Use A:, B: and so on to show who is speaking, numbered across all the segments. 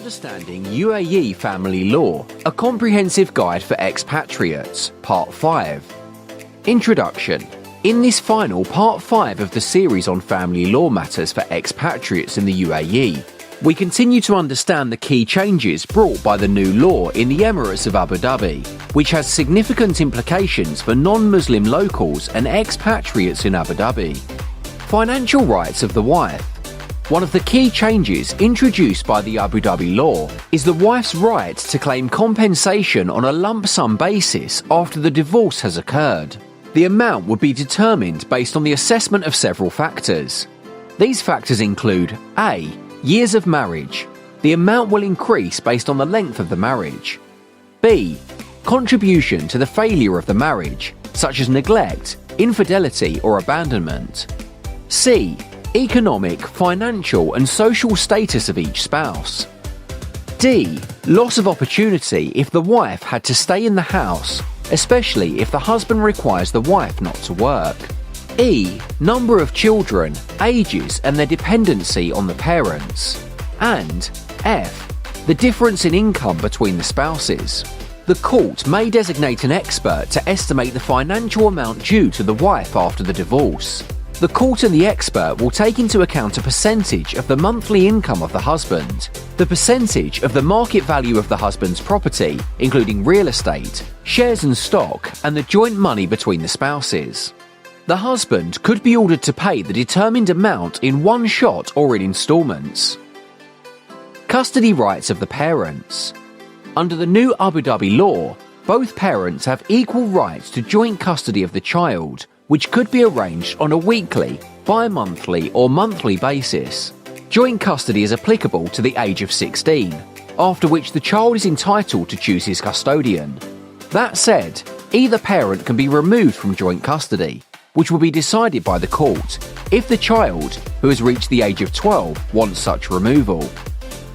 A: Understanding UAE Family Law, a comprehensive guide for expatriates, Part 5. Introduction. In this final Part 5 of the series on family law matters for expatriates in the UAE, we continue to understand the key changes brought by the new law in the Emirates of Abu Dhabi, which has significant implications for non-Muslim locals and expatriates in Abu Dhabi. Financial rights of the wife. One of the key changes introduced by the Abu Dhabi law is the wife's right to claim compensation on a lump sum basis after the divorce has occurred. The amount would be determined based on the assessment of several factors. These factors include A. Years of marriage. The amount will increase based on the length of the marriage. B. Contribution to the failure of the marriage, such as neglect, infidelity or abandonment. C. Economic, financial and social status of each spouse. D. Loss of opportunity if the wife had to stay in the house, especially if the husband requires the wife not to work. E. Number of children, ages and their dependency on the parents. And F. The difference in income between the spouses. The court may designate an expert to estimate the financial amount due to the wife after the divorce. The court and the expert will take into account a percentage of the monthly income of the husband, the percentage of the market value of the husband's property, including real estate, shares and stock, and the joint money between the spouses. The husband could be ordered to pay the determined amount in one shot or in installments. Custody rights of the parents. Under the new Abu Dhabi law, both parents have equal rights to joint custody of the child, which could be arranged on a weekly, bi-monthly or monthly basis. Joint custody is applicable to the age of 16, after which the child is entitled to choose his custodian. That said, either parent can be removed from joint custody, which will be decided by the court if the child, who has reached the age of 12, wants such removal.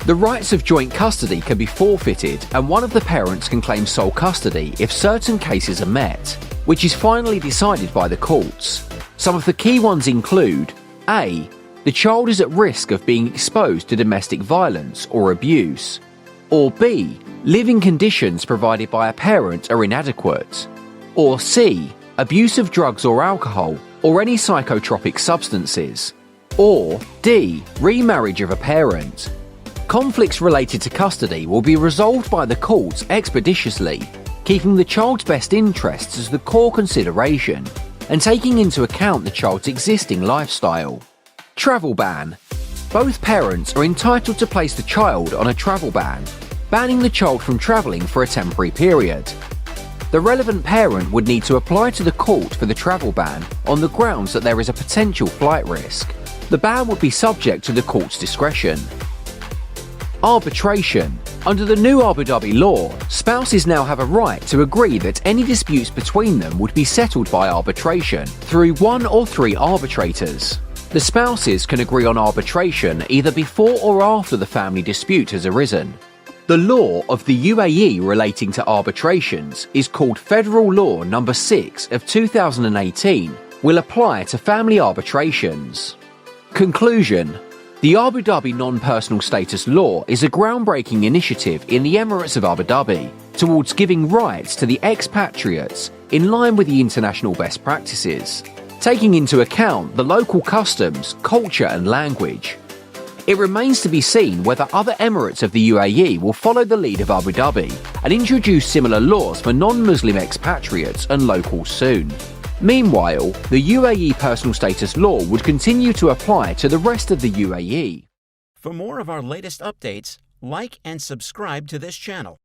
A: The rights of joint custody can be forfeited and one of the parents can claim sole custody if certain cases are met, which is finally decided by the courts. Some of the key ones include A. The child is at risk of being exposed to domestic violence or abuse. Or B. Living conditions provided by a parent are inadequate. Or C. Abuse of drugs or alcohol or any psychotropic substances. Or D. Remarriage of a parent. Conflicts related to custody will be resolved by the courts expeditiously, keeping the child's best interests as the core consideration and taking into account the child's existing lifestyle. Travel ban. Both parents are entitled to place the child on a travel ban, banning the child from travelling for a temporary period. The relevant parent would need to apply to the court for the travel ban on the grounds that there is a potential flight risk. The ban would be subject to the court's discretion. Arbitration. Under the new Abu Dhabi law, spouses now have a right to agree that any disputes between them would be settled by arbitration through one or three arbitrators. The spouses can agree on arbitration either before or after the family dispute has arisen. The law of the UAE relating to arbitrations is called Federal Law No. 6 of 2018, will apply to family arbitrations. Conclusion. The Abu Dhabi Non-Personal Status Law is a groundbreaking initiative in the Emirates of Abu Dhabi towards giving rights to the expatriates in line with the international best practices, taking into account the local customs, culture and language. It remains to be seen whether other Emirates of the UAE will follow the lead of Abu Dhabi and introduce similar laws for non-Muslim expatriates and locals soon. Meanwhile, the UAE Personal Status Law would continue to apply to the rest of the UAE.
B: For more of our latest updates, like and subscribe to this channel.